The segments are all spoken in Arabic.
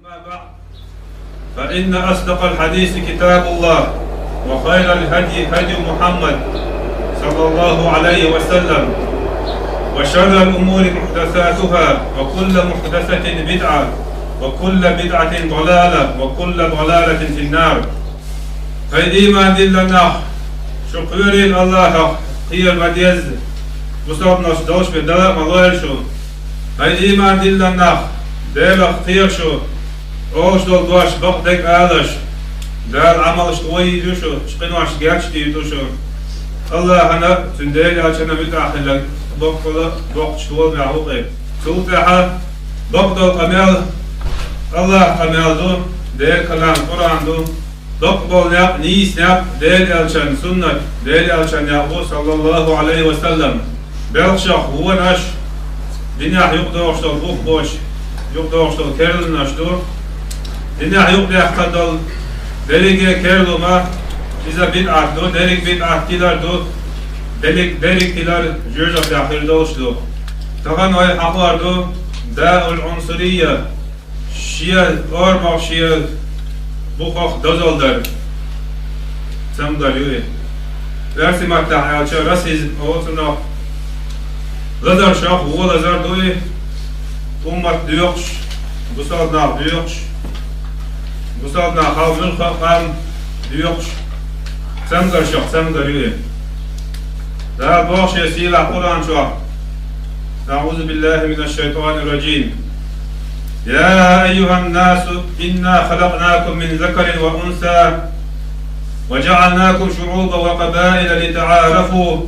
أما بعد فإن أصدق الحديث كتاب الله وخير الهدي هدي محمد صلى الله عليه وسلم وشر الأمور محدثاتها وكل محدثة بدعة وكل بدعة ضلالة وكل ضلالة في النار. فإيمان دلنا شكرين الله خير مديز مصابنا دوش بدلا مغير شو فإيمان دلنا دل اختيار شو اوش دول دوش بقدك آلش دال عملش قوي دوشو شقنواش جاتش دي دوشو الله هنا تنديل عشان متاخر لك بقول بقت شوال معوقي سوتها بقدر قمال الله قمال دو ديل كلام قرآن دو بقبل ناب نيس ناب ديل عشان سنة ديل عشان يعبو صلى الله عليه وسلم بلشخ هو ناش دنيا يقدر شتول بوخ بوش يقدر شتول كيرل ناشدور دنيا يقدر يحتضل دليل كيرلو ما إذا بدعة دو دليل بدعة كيلار دو دليل كيلار جرجة في آخر دوش دو طبعا هاي حقار دو داء العنصرية شيء أربع شيء بوخ دزل در سم در يوي رأسي ما تحيل شيء رأسي أوتنا لذر شاخ هو لذر دوي أمت ديوكش بصادنا ديوكش بصادنا خالمن خام ديوكش سم در شاخ سم در يوي ده باش يسيل قرآن شاخ أعوذ بالله من الشيطان الرجيم. يا أيها الناس إنا خلقناكم من ذكر وأنثى وجعلناكم شعوبا وقبائل لتعارفوا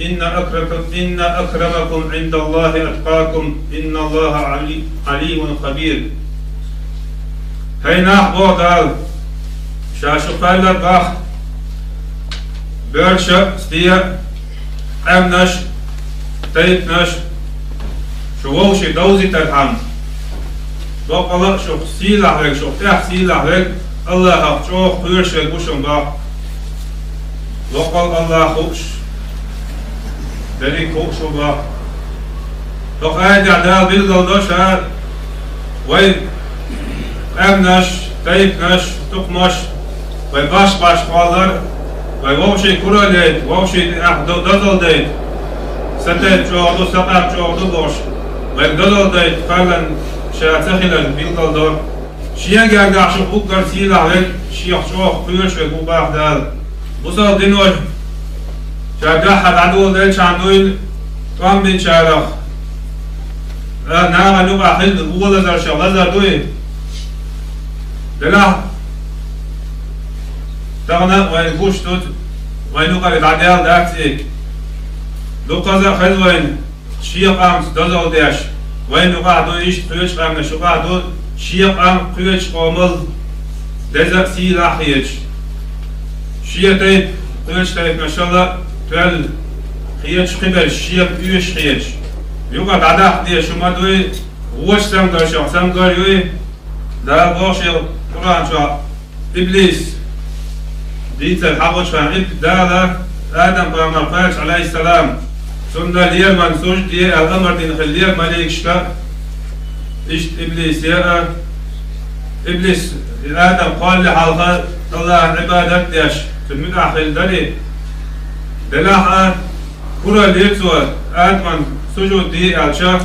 إن أكرمكم عند الله أتقاكم إن الله عليم خبير. هينا بودال شاشقال باخ برشا ستيا أمنش تيتنش شووشي دوزي ترحم بقى شوف سيلة هيك شوف سيلة هيك الله شوف خيرش بوشم بقى وقال الله خوش دليل خوش بقى فقاعد عدال بالقلدش هاد وين أمنش تيتنش تقمش ويباش باش قالر ويوشي كرة ليت ووشي أحدو دزل ديت ستة جوادو سقط جوادو باش ويدزل ديت فعلا شاتخيل بالقلدر شيء قاعد عشان بكر سيل عليك شيء شوخ خيرش بوباح دال بصل دينوش شاقا حد عدو ديل شاندوين طعم بين شارخ نعم نوع خيل هو لزر شغل لزر دوي دلا تغنى وين قوش توت وين قال عدال داكسيك لو قزا خيل وين شيء قام دزل داش وين قاعدو إيش قيش قامنا شو قاعدو شيء قام قيش قامل دزق سيلا خيش شيء تيب قيش تيب ما شاء الله تل خيش قبل شيء قيش خيش يوقع عدا دي شو ما دوي وش سمقر شو سمقر يوي ده باشي قرآن شو إبليس ديت الحقوش فان ده آدم بامرقاش عليه السلام سنة لير منسوج دي الأمر دين خلير مليك شتا إشت إبليس يا إبليس آدم قال لحلقة الله عبادك ديش في المدعخل دلي دلاحة كرة ليتسوى آدم سجود دي ألشا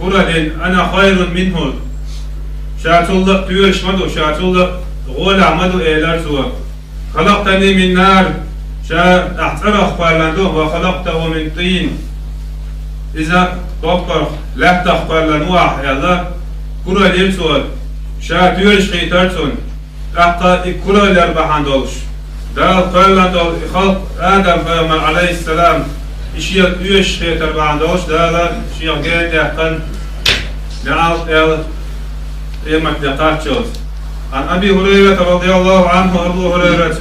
كرة لين أنا خير منه شاعت الله تيوش مدو شاعت الله غول عمدو إيلار سوى خلقتني من نار شا احترق قالندوه وخلقته من طين إذا بقر لا تقبل نوح يلا كرة ليمسول شا تيرش خيترسون أحقا كرة لأربعان دولش دال قالندوه خلق آدم عليه السلام إشياء يوش هي تربعان دوش دالا شيء جيد يحقن لعال إيمك دقات شوز عن أبي هريرة رضي الله عنه أبو هريرة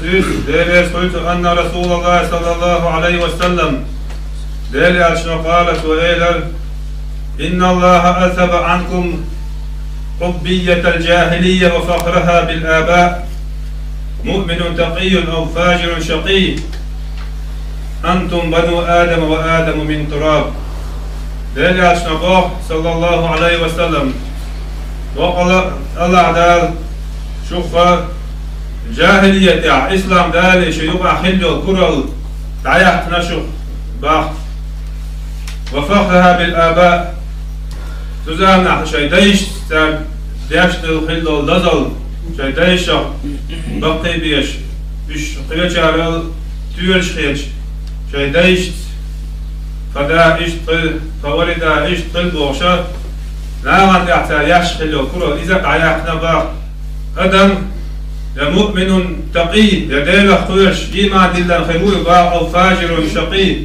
دير قلت أن رسول الله صلى الله عليه وسلم دير أشنا قالت وإيلر إن الله أذهب عنكم قبية الجاهلية وفخرها بالآباء مؤمن تقي أو فاجر شقي أنتم بنو آدم وآدم من تراب دير أشنا صلى الله عليه وسلم وقال الله دال شوف جاهلية تاع إسلام دال شيوع خلو كرل تعيح نشوف باخ وفخرها بالآباء تزامنا شيء دايش تاع ديشت خلو لزل شيء دايش بقي بيش قيش على تيرش خيش شيء دايش فدا إيش طل فولدا إيش طل بوشة لا ما تحتاج يشخلو كرل إذا تعيحنا باخ أدم يا مؤمن تقي يا ديل خوش إيمان دل خيروي با أو فاجر شقي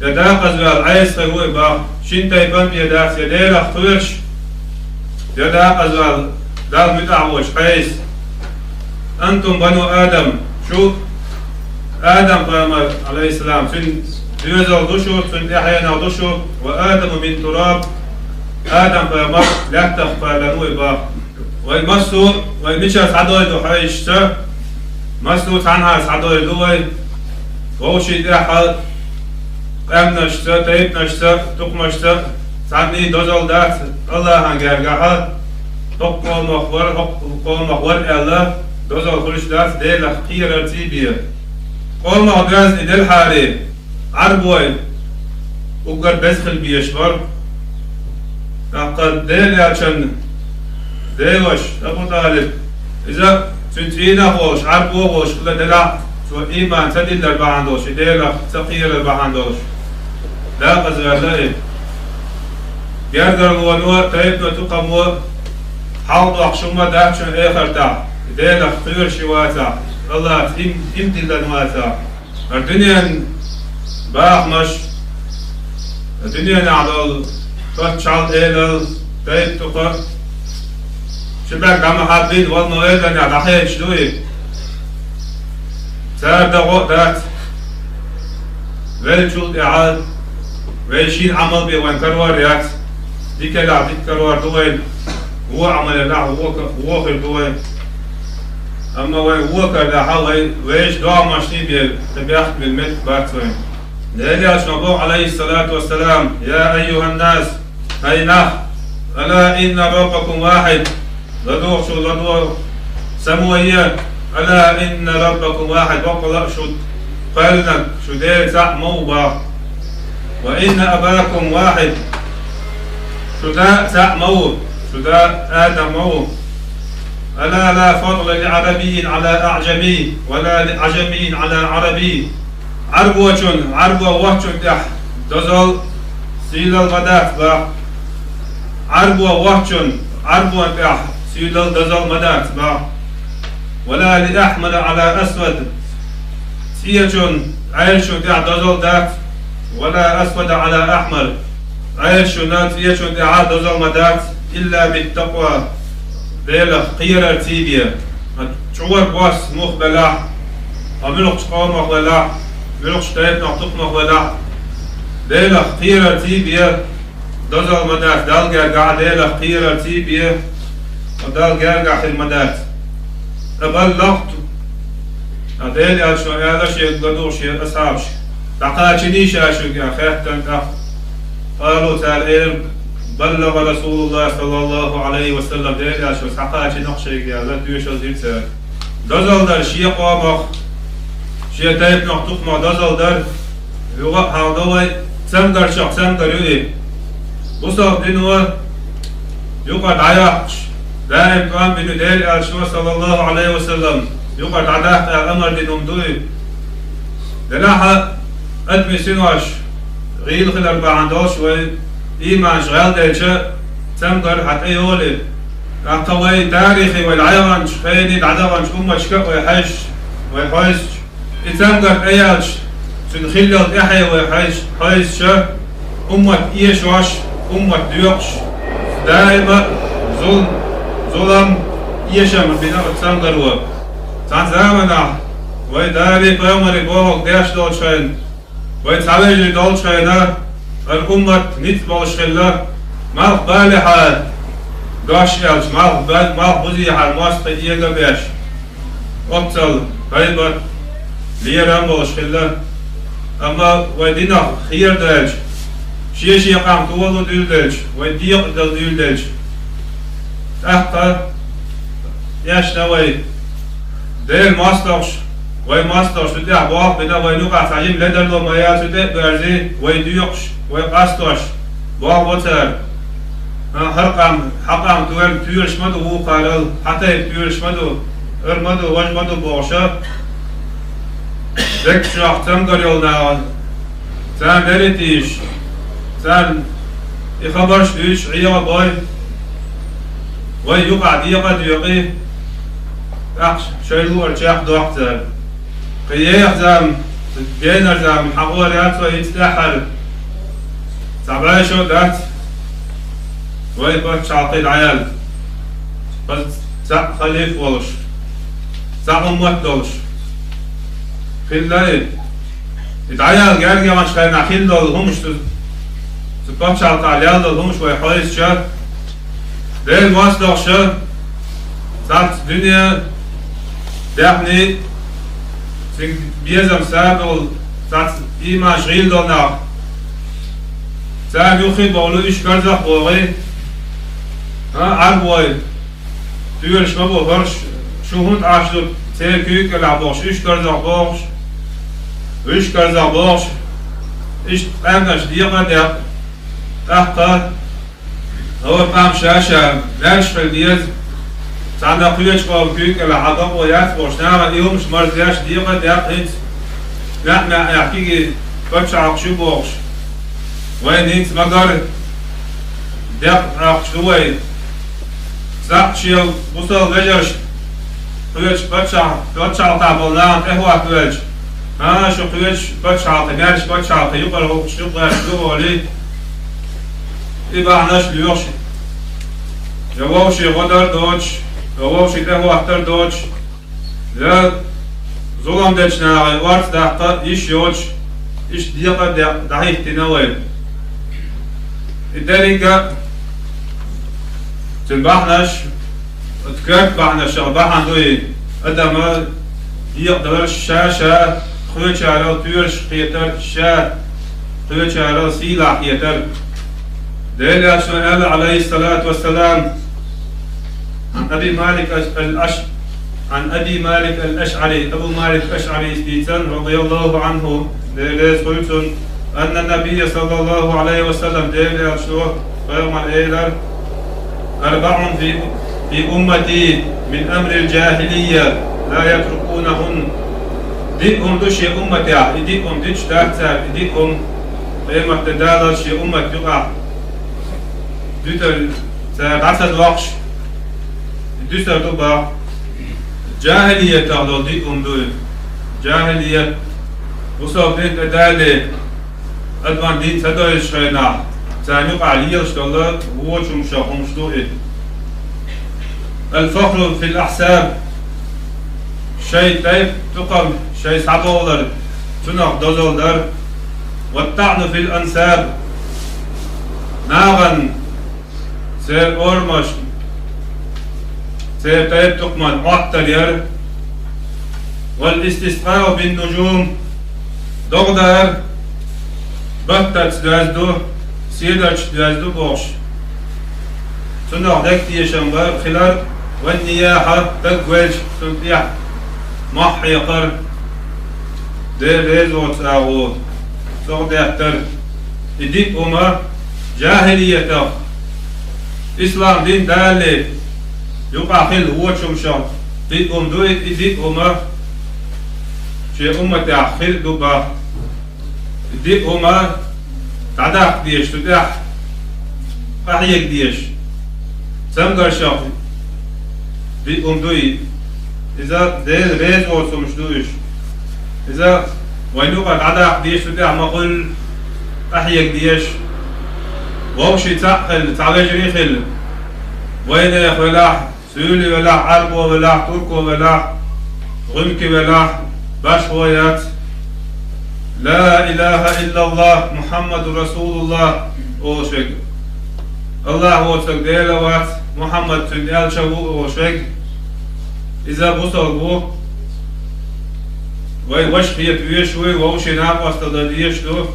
يا داقز العيس خيروي با شين تيبم يا داس يا ديل خوش يا داقز دال متعوش حيس أنتم بنو آدم شو آدم قامر عليه السلام سن يوزل دشو سن إحيانا دشو وآدم من تراب آدم قامر لا تخفى لنوي با والمسو والمشى سعدوي دو حيشتا مسو تعنها سعدوي دوي ووشي داحل قامنشتا تيبنشتا تقمشتا سعدني دوزل دات الله هنجرجها تقوم مخور الله دوزل خلش دات ديل خير تيبيه قوم مغاز إدل حاري عربوي وقر بسخل بيشبر لقد ديل عشان ديوش أبو طالب إذا سنتينا خوش عربو خوش كل دلع شو إيمان تدل البعندوش ديلا تقير البعندوش لا قزر لا يقدر الونوع تيبنا تقمو حوض أخشوما داكشن آخر تاع ديلا خير شواتا الله إمتل لنواتا الدنيا باق مش الدنيا نعدل تشعل إيلل تيب تقر شبك عم حابين والله إذا نعدحين شدوي سار دغوء دات ويشول إعاد ويشين عمل بي وين كروار يات ديك لا ديك كروار دوين هو عمل لا هو خير دوين أما وين هو كذا حاول ويش دعاء ماشي بي تبيح بالملك باتوين لأن أشنبه عليه الصلاة والسلام يا أيها الناس هينح ألا إن ربكم واحد لدوح شو لدوح سموية ألا إن ربكم واحد وقل شو قلنا شو دير سح موبا وإن أباكم واحد شو دا سح مو شو دا آدم مو ألا لا فضل لعربي على أعجمي ولا لعجمي على عربي عربوة وحشون تح دزل سيل الغداف با عربوة وحشون عربوة تح سيدل دزل مدات با ولا لأحمر على أسود سيجون عيشون تاع دزل دات ولا أسود على أحمر عيشون نات سيجون تاع دزل مدات إلا بالتقوى ليلة خير ارتيبية شعور بواس مخبلا أملق شقام مخبلا ملق شتايت نعطق مخبلا ليلة خير ارتيبية دزل مدات دالجا قاعد ليلة خير ارتيبية ودال جارجع في المدات أبلغت أديل أشوا هذا شيء قدور شيء أصحابش تقاتنيش أشوك يا خير تنتخ قالوا تعالى بلغ رسول الله صلى الله عليه وسلم ديل أشوا تقاتي نقشيك يا لا دوش أزيد دزل در شيء قامخ شيء تايب نقطق ما دزل در يوقع هذا سمدر شخص سمدر يوي بصف دينه يوقع عياش دائم قام بنديل أرشوا صلى الله عليه وسلم يقعد عداه الأمر لنوم دوي دلاحة أدمي سنواش غيل خل 14 وإيمان شغال ديشة تمقر حتى يولي قوي تاريخي والعيوان خيدي عدوان أمة شكا ويحش ويحوش يتمقر أيالش تنخلق إحيا وحيش أمة إيشوش أمة ديوقش دائما ظلم إيشام بنا تسانقروا تنزامنا ويداري قيمري بوغ ديش دولشين ويتعالجي دولشين الأمة نتبع شخلا ما بالحال قاش يالش ما بزي حال ماست إيجا بيش أبطل قيمة ليرام بولشخلا أما ويدينا خير دلج شيش يقام طولو ديل دلج ويديق دل دلج تحت ياشنا وي ديل ماستوش وي ماستوش تدع بواق بنا وي نقع تعليم لدرلو ميات تدع برزي وي ديوقش وي قاستوش بواق وطر حقام دوال تيرش مدو هو قارل حتى تيرش مدو ارمدو وج مدو بوشا ذك شاق تمدر يولنا تان دريتيش تان يخبرش ديش عيا باي ويقع ديقة ديقي أخش شيلو أرجاح دوحتر قياح زام بينر زام حقوريات ويتلاحر تبعي شو دات ويبقى شعطي العيال بس ساق خليف ولش ساق أموت دولش خلال العيال قال يا مش خلينا خلال همش تبقى شعطي العيال همش ويحايز شا ليل واصل شا ساعت الدنيا دحني بيزم سابل ساعت إيما شغيل دولنا ساعت يخي بولو إيش كرزق بوغي عربوي تيرش ما بوغرش شو هنت عاشدو تيكيك العبوش إيش كرزق بوغش إيش كرزق بوغش إيش قامش ديقة ديق أحقا هو قام شاشة لاش في الديز سعنا قيش قام كيك العظم ويات بوش نعم اليوم مش مرزياش ديقة ديق هنت نحنا يحكيكي فتش عقشو بوغش وين هنت مقار ديق عقشوي ساق شيل وصل غجرش قيش فتشع تعبولنان إهوا قيش شو قيش فتشع تقارش فتشع تيقر هو شقر شلوه عليه إبا عناش ليوش يواوشي غدر دوش يواوشي تهو أحتر دوش لا ظلم ديش ناغي وارت دحقا إيش يوش إيش ديقا دحيح تنوين الدليقة تنبحناش تكاك بحناش بحندوي أدما يقدرش شاشة خوش على تيرش خيتر شا خوش على سيلح خيتر دليل سؤال عليه الصلاة والسلام عن أبي مالك الأشعري أبو مالك الأشعري ستيتن رضي الله عنه دليل سؤال أن النبي صلى الله عليه وسلم دليل شو قام الإيلر أربع في أمتي من أمر الجاهلية لا يتركونهن ديكم دش أمتي ديكم دش تحت ديكم قيمة تدالش أمة يقع دوتر تعسد وقش دوتر دوبا جاهلية تعدل ديكم دول جاهلية وصل دين أدالي أدوان دين تدويش خينا تانيق عليش الله هو شمشا خمشدوئي الفخر في الأحساب شيء تايب تقم شيء صعبولر تنق دزولر والطعن في الأنساب ناغن سير أورمش سير تايب تقمن أحتر والاستسقاء بالنجوم دغدر بطت دوازدو سيدرش دوازدو بوش تنق دكتي يشنبر خلال والنياحة تقويش تنطيح محيقر دير ريزوت أغو صغد يحتر إديك أمر جاهلية إسلام دين دالي يقع خل هو شمشا ديك دوي إديك أمر شيء أمة خل دوبا إديك أمر تعداق ديش تداح أحيك ديش سمقر شاقي ديك دوي إذا دير ريزوت سمشدوش إذا وينوقت عدا ديش تدع مقل أحيك ديش ووشي تعقل تعوجري خل وين يخلاح سوري ولاح عربو ولاح تركو ولاح غمكي ولاح باشويات لا إله إلا الله محمد رسول الله أوشك الله وشك ديلوات محمد تنديال شبو أوشك إذا بصر بو وش خيط ويشوي ووشي ناقص تدريشتو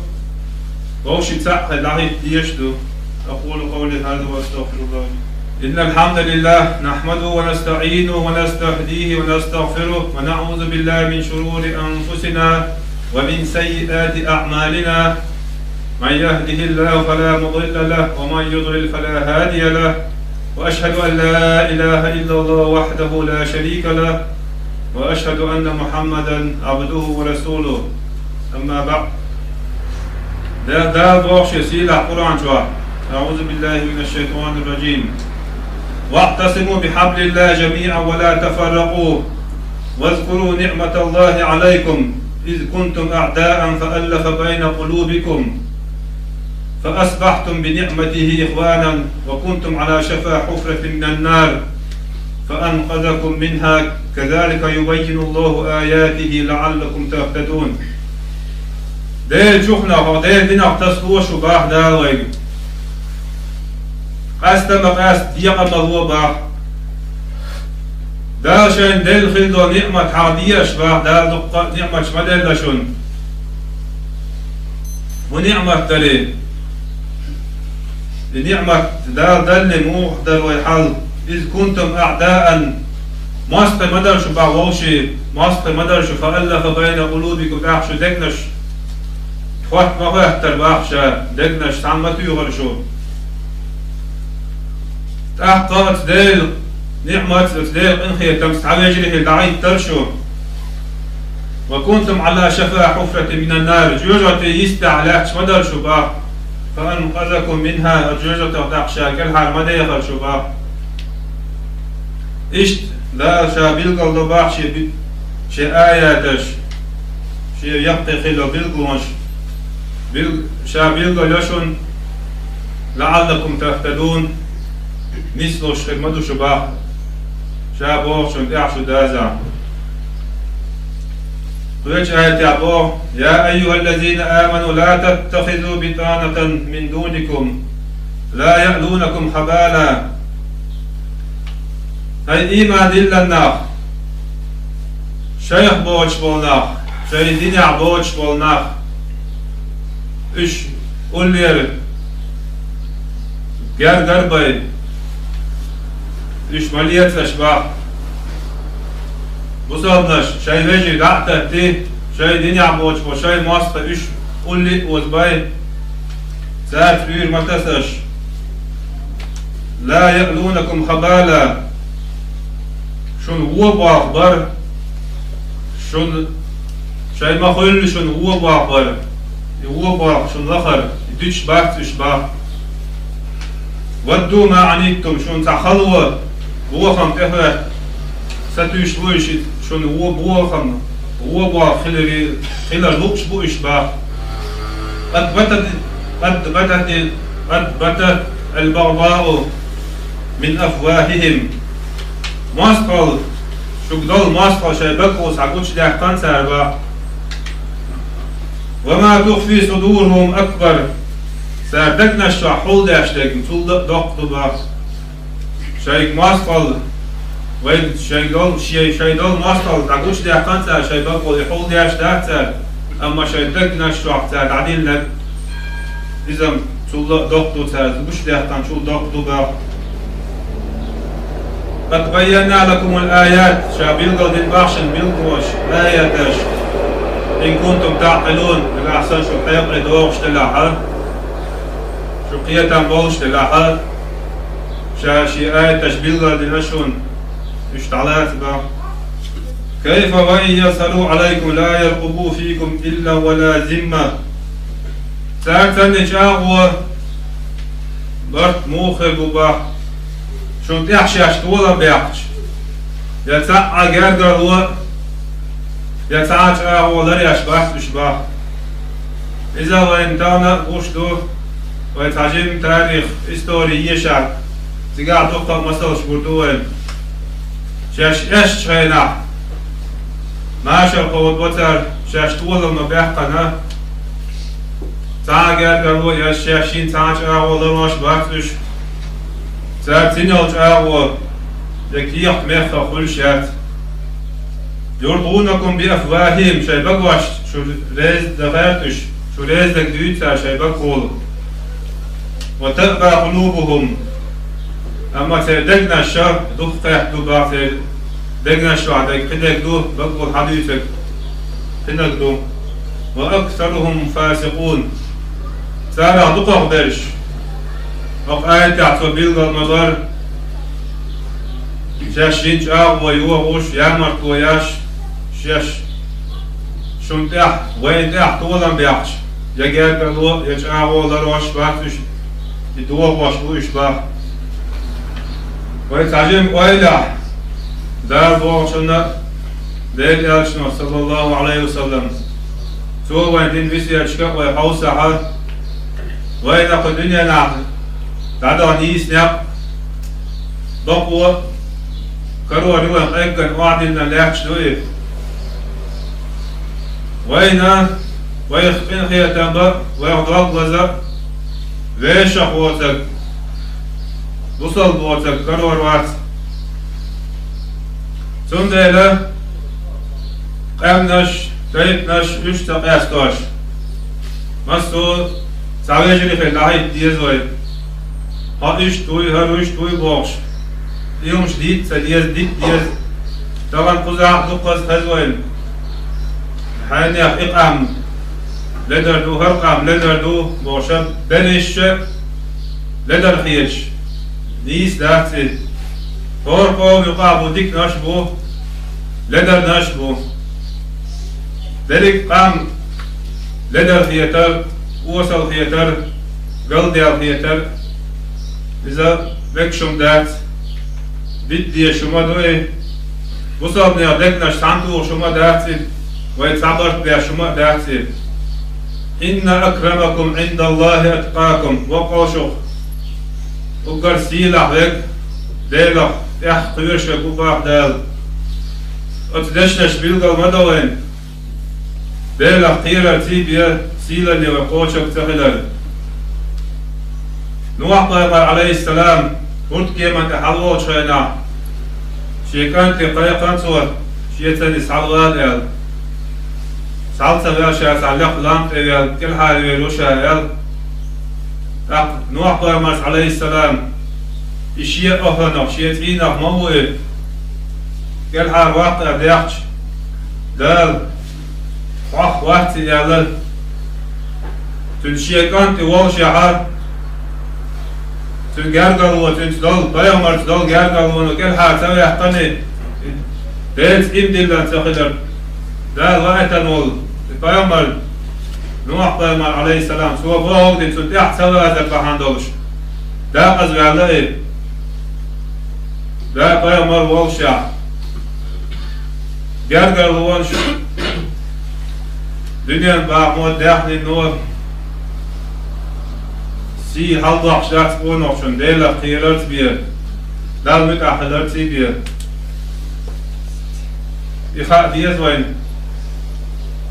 ووشي تعقل لعيب ديشتو أقول قولي هذا وأستغفر الله. إن الحمد لله نحمده ونستعينه ونستهديه ونستغفره ونعوذ بالله من شرور أنفسنا ومن سيئات أعمالنا من يهده الله فلا مضل له ومن يضلل فلا هادي له وأشهد أن لا إله إلا الله وحده لا شريك له وأشهد أن محمدا عبده ورسوله. أما بعد ده بوخش يسيل القرآن شوى. أعوذ بالله من الشيطان الرجيم. واعتصموا بحبل الله جميعا ولا تفرقوا واذكروا نعمة الله عليكم إذ كنتم أعداء فألف بين قلوبكم فأصبحتم بنعمته إخوانا وكنتم على شفا حفرة من النار فأنقذكم منها كذلك يبين الله آياته لعلكم تهتدون. ديل شوخنا ديل دينا تصلوا شباح داوي قاست مقاست ديقا مضوى باح دال شين ديل خلدو نعمة حادية شباح دال نعمة شمدل لشون ونعمة دلي لنعمة دال دل موح دل ويحل إذ كنتم أعداء ماست مدر شباح ووشي ماست مدر فألف بين قلوبكم أحشو دقنش خوات مغاه ترباحشا دقنش تعمتو يغرشو تحققت ديل نعمة ديل انخي تمس عواجره الدعي ترشو وكنتم على شفا حفرة من النار جوجة يستعلاك شمدر شباه فأنقذكم منها جوجة تحشا كالحال مدى يخل شباه إشت لا شا بلغ اللباح شي آياتش شي يقتي خلو بلغوش شا بلغ لشون لعلكم تهتدون مثل خدمته شباه شابوه شن اعشو دازع قلت آية عبوه يا أيها الذين آمنوا لا تتخذوا بطانة من دونكم لا يألونكم خبالا هاي إيمان إلا الناخ شيخ بوش بولناخ شيخ دينيع بوش بولناخ إش قول لي جار قربي إيش مليت أشباح بصادناش شاي وجي دعته تي شاي دنيا بوش وشاي ماسك إيش قول لي وزباي ساعة فير ما تسش لا يألونكم خبالا شون هو بأخبار شون شاي ما خل شون هو بأخبار هو بأخ شون لخر يدش باك تشباح ودوا ما عنيتم شون تخلوا بوخم تهرة ستوش بوش شون هو بوخم هو بوخ خلر لوكش بوش با قد بدت البغضاء من أفواههم ماسكال شقدال ماسكال شايبكوس عقوش داحتان ساربا وما تخفي صدورهم أكبر ساردكنا الشحول داشتك طول دقت با شايك ماسكال وين شايدال ماسكال عقوش داحتان سار شايبكوس يحول داش داحتان أما شايدكنا الشحول سار عدين لك إذا طول دقت سار عقوش داحتان طول دقت با قد بينا لكم الآيات شابيلغل دين باشن بيلغوش آياتش إن كنتم تعقلون الأحسن شو قيق إدوغش تلاحظ شو قيتان بولش تلاحظ شي آياتش بيلغل دين أشون اشتعلات با كيف وإن يسألوا عليكم لا يرقبوا فيكم إلا ولا ذمة ساعتن شاقوة برت موخب با شون تحشي أشتولا بيحش يتسعى جرجر هو يتعاش أغولر يشبه تشبه إذا وإن تانا وشتو ويتعجم تاريخ إستوري يشعر تقع دقة مصر شبردوين شاش شخينا ما شرقود بطر شاش طول المبيحقنا تعاقر قالوا يا شاشين تعاش أغولر واش باتش تعتنيوش أغول يكيح ميخا خل شات يرضونكم بأفواههم شي بقواش شو ريز دغيرتش شو ريز دك دويتا شي بقول وتأبى قلوبهم أما تدقنا الشر دفقح دباع دقنا الشر عدك قدك دو بقول حديثك قدك دو وأكثرهم فاسقون سارع دقق برش وقايت يعطوا بيلغ المضار شاشين شاق ويوغوش يامرت وياش شاش شنتح وين تح طولا بيحش يجار قالوا يشاقوا لروش باتش يدوغ واشبوش باه ويتعجم ويلح دار بوغشنا ديل يالشنا صلى الله عليه وسلم سوى وين دين بيسي يشكق ويحوسها وين اقو الدنيا نعم تعدو نيس نعم بقوا كروا نوان قيقن وعدنا لاحش دوي وينا ويخفين خيطان با ويغضغط غزا ويشق ووتك وصل بوتك كروا روات سنديلا قامناش تايبناش اشتا قاستاش مستو سعويجري في اللاحي ديزوي ها اش توي هر اش توي بوغش يوم جديد سديز ديز طبعا قزع دقز هزوين حاني اقام لدر دو هرقام لدر دو بوشب بنش لدر خيش ديس داتي فورقو يقابو ديك نشبو لدر نشبو ذلك قام لدر خيتر وصل خيتر قلدي خيتر إذا بكشم دات بدي شما دوي وصلني أدكنا شانتو شما داتي ويتصبرت بيا شما داتي إن أكرمكم عند الله أتقاكم وقوشو وقر سيلح لك ديلح يحقيش وقوباح دال أتدشنش بيلغل مدوين ديلح قيرة تيبيا سيلني وقوشك تخلال نوح طيب عليه السلام قلت كيما تحلوه شينا شيكان تقيقان صور شيتاني سعلوات يال سعلتا باشا سعلق لامت يال كل حال يلوشا يال نوح طيب عليه السلام إشياء أهنا شيتينا موي كل حال وقت أديحش دال وقت يال تنشيكان تيوال شعار تنقرقل وتنتدل بيامر تدل قرقل ونكل حال سوي يحطني ديت إمدلان تخدر دال وقتا نول بيامر نوح بيامر عليه السلام سوى بوغ دي تنتيح سوي هذا بحاندولش دا قزوي عليه دا بيامر والشع قرقل ونش دنيا بعمود داخل النور سي هالضح شخص ونوشن ديلا خيرت بيه دال متأخلت سي بيه إخاء ديز وين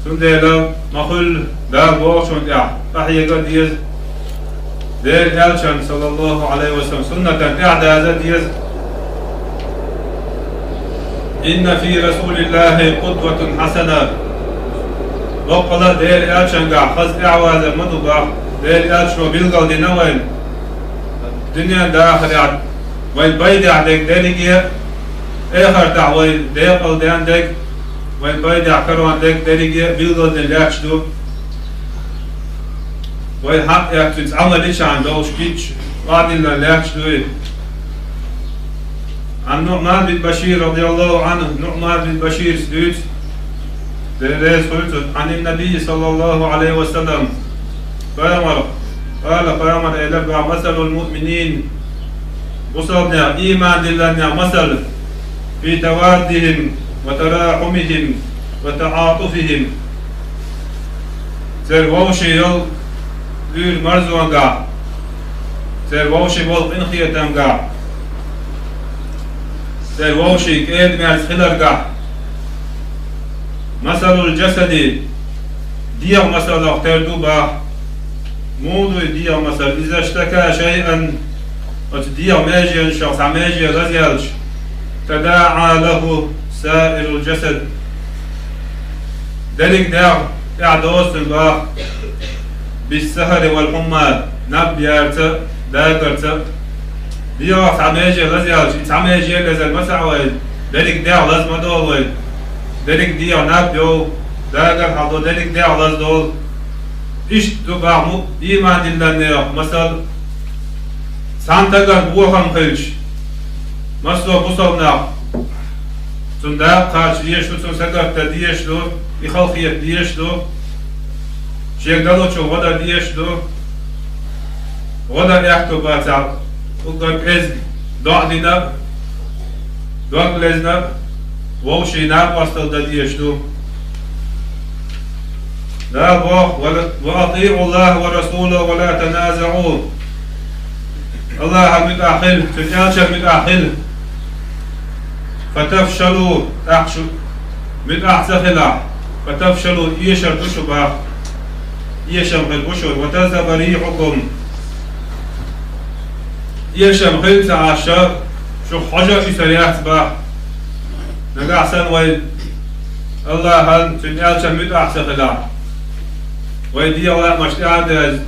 سن ديلا مخل دال بوشن يا تحيقا ديز ديل ألشان صلى الله عليه وسلم سنة إعدازة ديز إن في رسول الله قدوة حسنة وقال ديل ألشان قاع خز إعواز المدوبة ديل ألشو بيلغل دي نوين دنيا داخل يعد وين بيد عدك ديليكيا آخر تعوين ديقل دي عندك وين بيد عكرو عندك ديليكيا بيلغل دي لأكشدو وين حق يكتنز عمل إيش عنده شكيتش وعد إلا لأكشدو عن نعمان بن بشير رضي الله عنه نعمان بن بشير سدوت عن النبي صلى الله عليه وسلم قال فيامر إلى مثل المؤمنين وصلنا إيمان لله مثل في توادهم وتراحمهم وتعاطفهم تر ووشي يل لول مرزوانغا تر ووشي بول انخيتانغا تر ووشي كيد مال خلرغا مثل الجسد ديا مثل اختار دوبا مودو ديا مثل إذا اشتكى شيئا وتديا ماجي شخص ماجي غزيالش تداعى له سائر الجسد ذلك داع إعدوس الباق بالسهر والحمى نبيارت داكرت ديا وقت عماجي غزيالش عماجي لازل مسعوين ذلك داع لازم دول ذلك ديا نبيو داكر حضو ذلك داع لازم دول إيش تبعمو إيمان دلنا مثل سانتاغر بوخم خيش مثل بوصلنا تندا قاش ديشلو تنسكر تديشلو يخلقية ديشلو شيخ دلو شو غدا ديشلو غدا يحكو باتع وقال إز دعدنا دعلزنا ووشينا وصل ديشلو لا وأطيعوا الله ورسوله ولا تنازعوا الله متأخل تنياشا متأخل فتفشلوا أحشو متأحسخلا فتفشلوا يشر بشبه يشم البشر وتذهب ريحكم يشم خلت عشر شو حاجة إسريات با نقع سنوين الله هل تنياشا متأحسخلا ويدي الله مش قاعد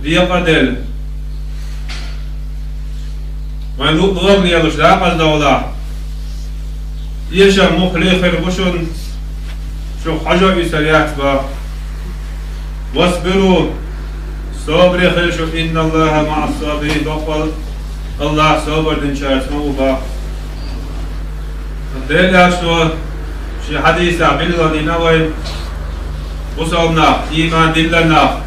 دي قدل وين ضرب لي مش لا قصد ولا يشم مخلي خير بشون شو حاجة يسريات با واصبروا صبر خير شو إن الله مع الصابرين بقول الله صبر دين شارت مو با دليل شو شي حديث عبد الله نوين وصلنا إيمان دلنا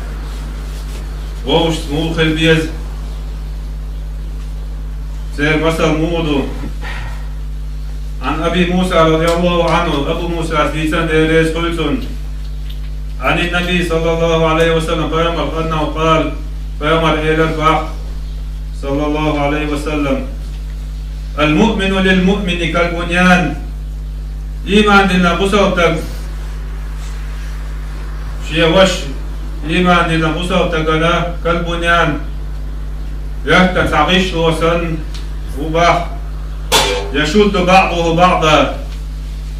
ووش موخل بيز سير مثل مودو عن أبي موسى رضي الله عنه أبو موسى في سنة إليس قلتن عن النبي صلى الله عليه وسلم فيمر أنه قال فيمر إلى البحر صلى الله عليه وسلم المؤمن للمؤمن كالبنيان إيمان دلنا بصوتك شيء وش إيمان دلنا بصوتك لا كالبنيان يهتم تعيش وسن وباح يشد بعضه بعضا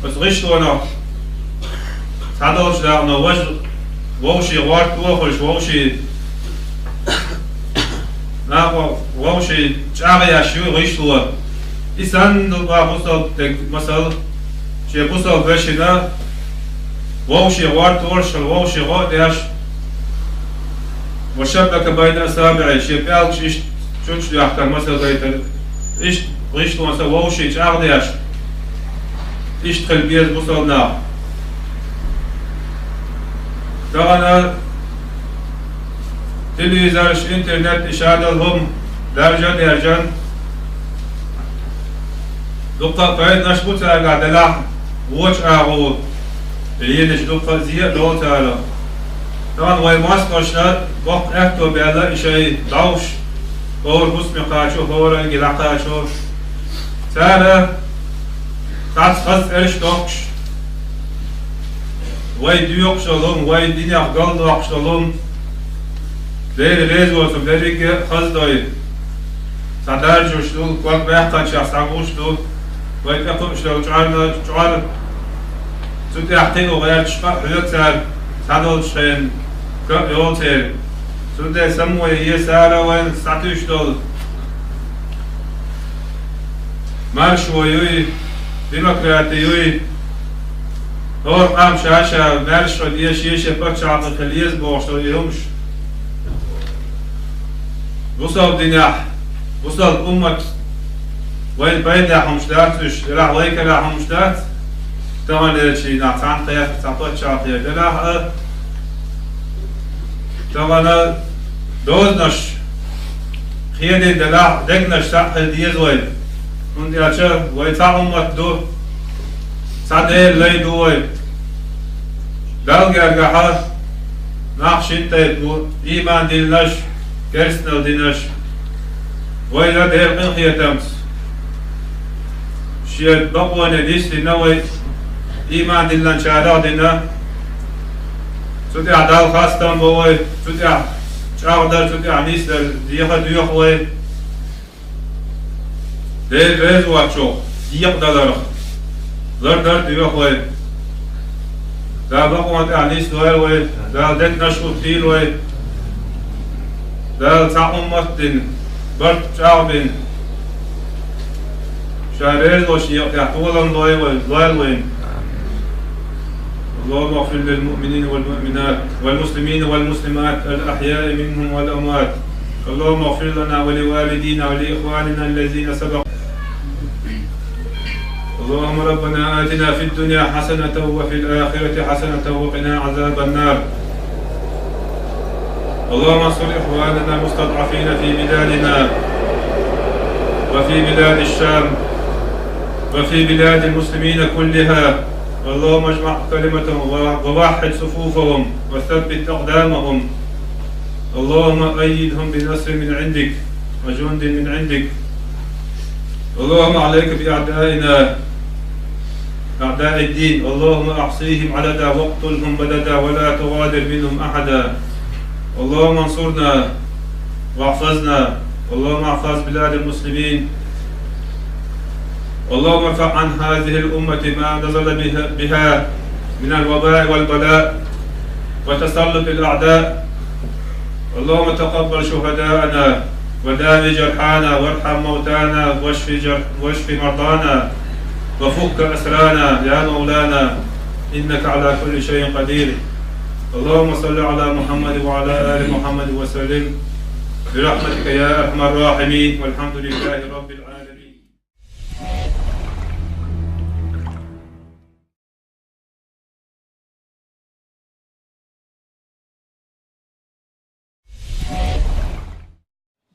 بس غش ونا تعدوش لأنه ووشي غارت وخش ووشي ناقو ووشي جاغي أشيو غش له إنسان دلبا بصل مثل شيء بصل بشنا ووشي غارت ورش ووشي غارت ياش وشبك بين أصابعي شيء بيالش إيش شوش يحكي مثل غير إيش غش له مثل ووشي جاغي ياش إيش تخل بيز بصلنا طبعا تلفزيون انترنت إشادة لهم درجة درجة دقة فايد نشبوت قاعد لا وش أعو اللي نش دقة زيادة لو تعالى طبعا وين ماسك أشنا وقت أكتب بيلا شيء دوش هو المسمى قاشو هو الجلا قاشو تعالى خاص إيش دوش وين ديوك شلون وين دنيا قلد وقت شلون دير ريز وصل ديرك خزداي صدر جوشلو وقت بيحتاج شخص عقوشلو وين أقوم شلو جعلنا جعل زود يحتاج وغير شقق حلق سال صدر شين كيوتر زود سموه يسارة وين ساتوش دول مارش ويوي ديمقراطي يوي دور قام شاشة مارش وديش يشي بكش عطل خليز بوشتو يهمش وصل الدنيا وصل أمة وين بيت لهم شداتش لا ويك لهم شدات طبعا شيء نعتان قياس تعطيت شاطية لا طبعا دوزنش خيالي دلا دقنش تحت ديز وين من ياشر ويتع أمة دو صدير ليدوي دلقر قحر نقشين تيبو إيمان دلنش كرسنا ودنش وإلا دير قنخية تمس شيء بقوانا ديش لنوي إيمان دلن شارع دنا تدع دال خاستان بوي تدع شاغدر تدع نيسدر ديخ ديوخوي دير ريز واتشو ديخ دلرخ زردر ديوخوي دا بقوان تدع نيسدوير وي دا دك نشو تيل وي دا تعقم مستن برد شعبين شاريز وشيخ يحطولن دوي وي اللهم اغفر للمؤمنين والمؤمنات والمسلمين والمسلمات الأحياء منهم والأموات اللهم اغفر لنا ولوالدينا ولإخواننا الذين سبقوا اللهم ربنا آتنا في الدنيا حسنة وفي الآخرة حسنة وقنا عذاب النار اللهم انصر إخواننا المستضعفين في بلادنا وفي بلاد الشام وفي بلاد المسلمين كلها اللهم اجمع كلمتهم ووحد صفوفهم وثبت أقدامهم اللهم أيدهم بنصر من عندك وجند من عندك اللهم عليك بأعدائنا أعداء الدين اللهم أحصيهم عددا واقتلهم بددا ولا تغادر منهم أحدا اللهم انصرنا واحفظنا اللهم احفظ بلاد المسلمين اللهم ارفع عن هذه الأمة ما نزل بها من الوباء والبلاء وتسلط الأعداء اللهم تقبل شهداءنا وداوي جرحانا وارحم موتانا واشف مرضانا وفك أسرانا يا مولانا إنك على كل شيء قدير اللهم صل على محمد وعلى آل محمد وسلم برحمتك يا أرحم الراحمين والحمد لله رب العالمين.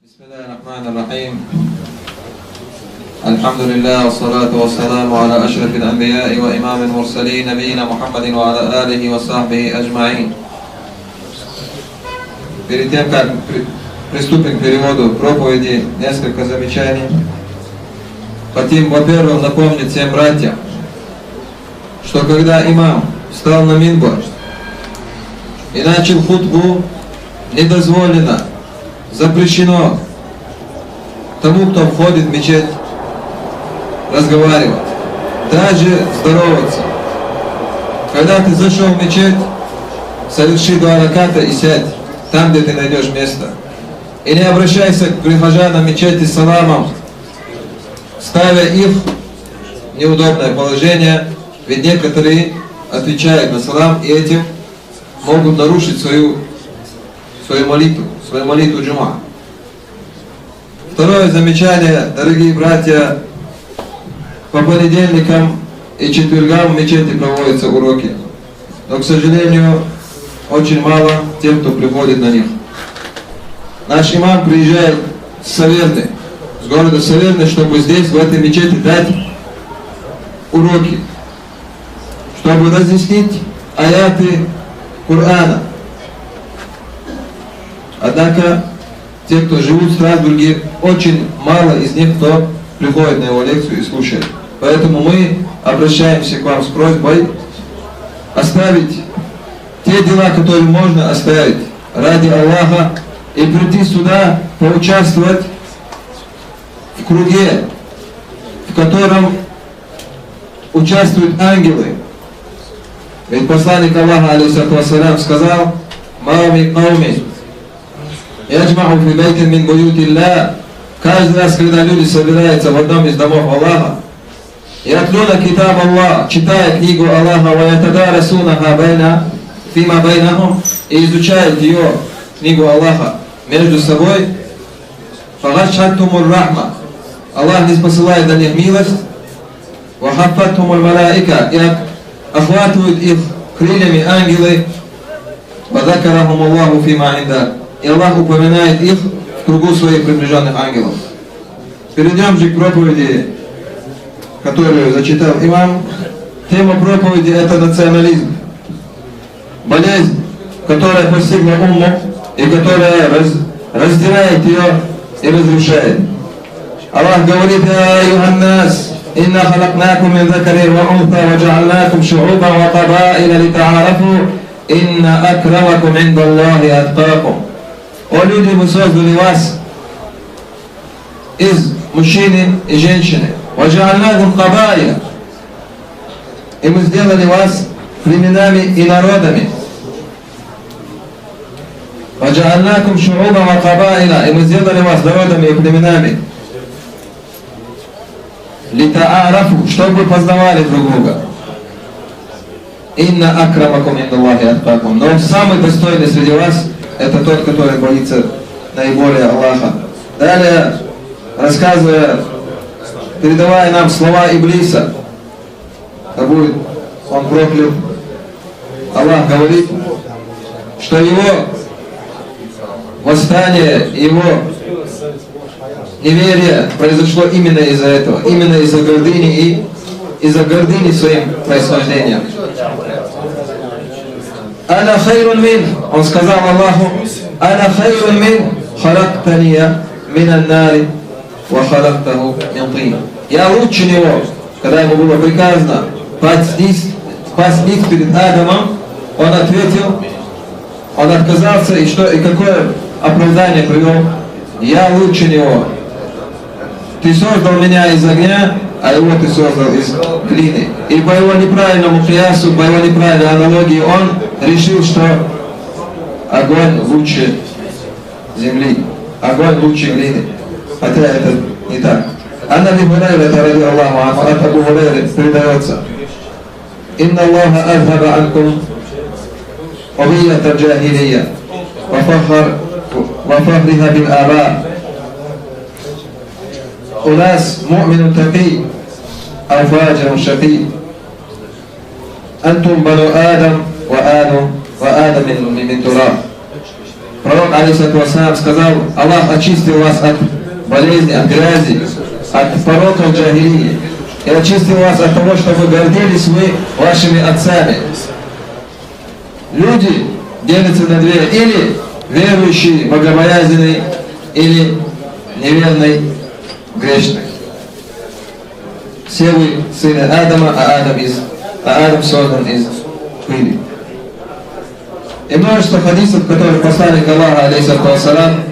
بسم الله الرحمن الرحيم. الحمد لله والصلاة والسلام على أشرف الأنبياء وإمام المرسلين نبينا محمد وعلى آله وصحبه أجمعين. Перед тем, как приступим к переводу проповеди, несколько замечаний. Хотим, во-первых, напомнить всем братьям, что когда имам встал на минбар и начал хутбу, недозволено, запрещено тому, кто входит в мечеть, разговаривать, даже здороваться. Когда ты зашел в мечеть, соверши 2 раката и сядь там, где ты найдешь место. И не обращайся к прихожанам мечети с саламом, ставя их в неудобное положение, ведь некоторые отвечают на салам и этим могут нарушить свою молитву джума. Второе замечание, дорогие братья, по понедельникам и четвергам в мечети проводятся уроки, но, к сожалению, очень мало тех, кто приходит на них. Наш имам приезжает с Саверны, с города Саверны, чтобы здесь, в этой мечети, дать уроки, чтобы разъяснить аяты Корана. Однако, те, кто живут в Страсбурге, очень мало из них, кто приходит на его лекцию и слушает. Поэтому мы обращаемся к вам с просьбой оставить те дела, которые можно оставить ради Аллаха, и прийти сюда, поучаствовать в круге, в котором участвуют ангелы. Ведь посланник Аллаха, алейхиссалату вассалям, сказал: «Мауми кауми, яджмаху фи байтин мин буютилля». Каждый раз, когда люди собираются в одном из домов Аллаха, ятлуна китаб Аллах, читая книгу Аллаха, ва ятадарасунаха байна фима байнахум, и изучают ее, книгу Аллаха, между собой, фагашхаттумур рахма, Аллах не посылает на них милость, ва хаффатхумуль малаика, и охватывают их крыльями ангелы, ва закарахум Аллаху фима инда, и Аллах упоминает их в кругу своих приближенных ангелов. Перейдем же к проповеди, которую зачитал имам. Тема проповеди – это национализм. Болезнь, которая постигла умму и которая раздирает ее и разрушает. Аллах говорит: «Я юханнас, инна халакнакум мин закарин ва унта, ва джаалнакум шу'уба ва кабаиля литаарафу, инна акрамакум инда Аллахи аткакум». О люди, мы создали вас из мужчины и женщины. Ва джаалнакум кабаиля. И мы сделали вас племенами и народами. Ва джаалнакум шу'уба ва кабаиля. И мы сделали вас народами и племенами. Литаарафу, чтобы познавали друг друга. Инна акрамакум индаллахи аткакум. Но самый достойный среди вас — это тот, который боится наиболее Аллаха. Далее, рассказывая, передавая нам слова Иблиса, да будет он проклят, Аллах говорит, что его восстание, его неверие произошло именно из-за этого, именно из-за гордыни и из-за гордыни своим происхождением. «Ана хайрун мин», он сказал Аллаху: «Ана хайрун мин, халактания минан нари, ва халактаху мин тин». Я лучше него. Когда ему было приказано пасть ниц перед Адамом, он ответил, он отказался, и какое оправдание привел? Я лучше него. Ты создал меня из огня, а его ты создал из глины. И по его неправильному киясу, по его неправильной аналогии, он решил, что огонь лучше земли, огонь лучше глины. Хотя это не так. Анна Аби Хурайра, это ради Аллаху анху, от Абу Хурайры передается: «Инна Аллаха азхаба анкум увият аль-джахилия ва фахриха бил аба». У нас му'минун таки, ау фаджирун шаки. Антум бану Адам, ва Адам мин тураб. Пророк, алейхиссалату вассалам, сказал: Аллах очистил вас от болезни, от грязи, от пороков джахилии. И очистил вас от того, что вы гордились вы вашими отцами. Люди делятся на две: или верующий, богобоязненный, или неверный, грешный. Все вы сыны Адама, а Адам создан из пыли. И множество хадисов, которые посланник Аллаха, алейхиссалату вассалам,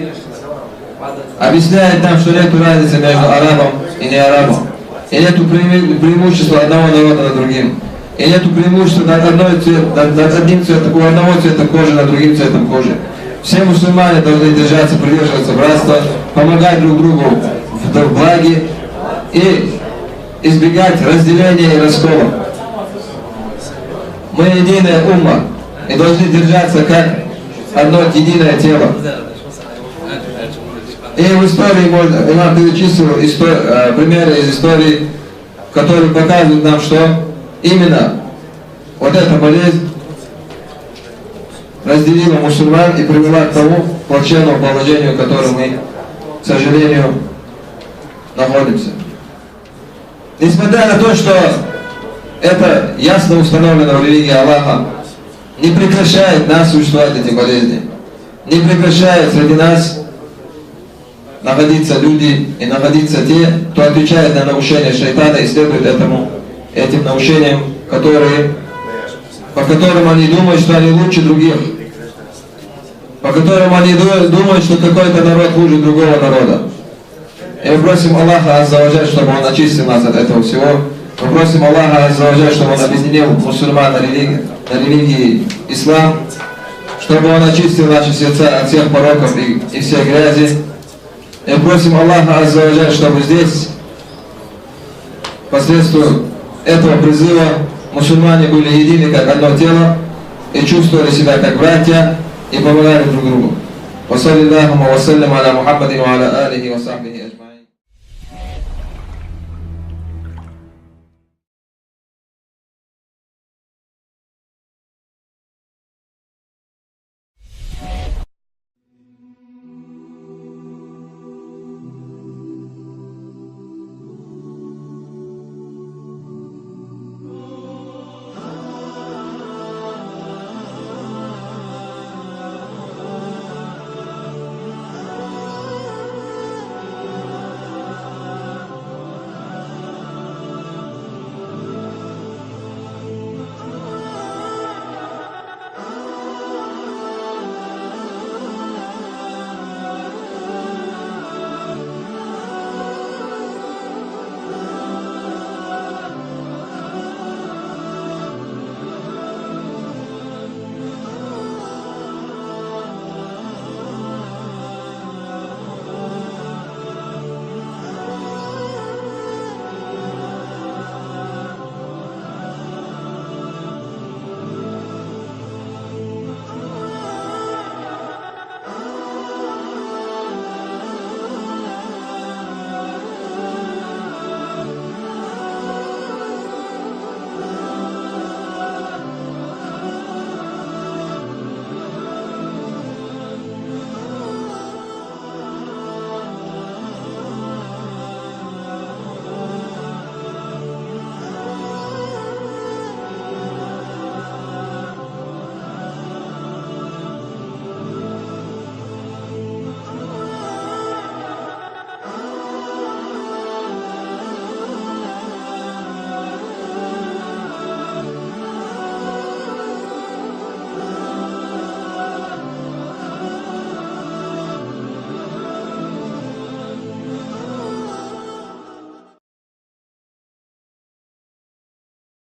объясняет нам, что нет разницы между арабом и не арабом. И нет преимущества одного народа над другим. И нет преимущества над одним цветом, у одного цвета кожи над другим цветом кожи. Все мусульмане должны держаться, придерживаться братства, помогать друг другу в благе и избегать разделения и раскола. Мы единая умма и должны держаться как одно единое тело. И в истории можно, имам перечислил примеры из истории, которые показывают нам, что именно вот эта болезнь разделила мусульман и привела к тому плачевному положению, в котором мы, к сожалению, находимся. Несмотря на то, что это ясно установлено в религии Аллаха, не прекращает нас существовать эти болезни. Не прекращает среди нас находиться люди и находиться те, кто отвечает на наущение шайтана и следует этим наущениям, по которым они думают, что они лучше других, по которым они думают, что какой-то народ хуже другого народа. И мы просим Аллаха Азза ва Джаль, чтобы Он очистил нас от этого всего. Мы просим Аллаха Азза ва Джаль, чтобы Он объединил мусульман на религии ислам, чтобы Он очистил наши сердца от всех пороков и всех грязи. И просим Аллаха Азза ва Джаль, чтобы здесь, посредством этого призыва, мусульмане были едины как одно тело и чувствовали себя как братья и помогали друг другу. Ва саллиллаху ва саллям аля Мухаммадин ва аля алихи ва сахбихи.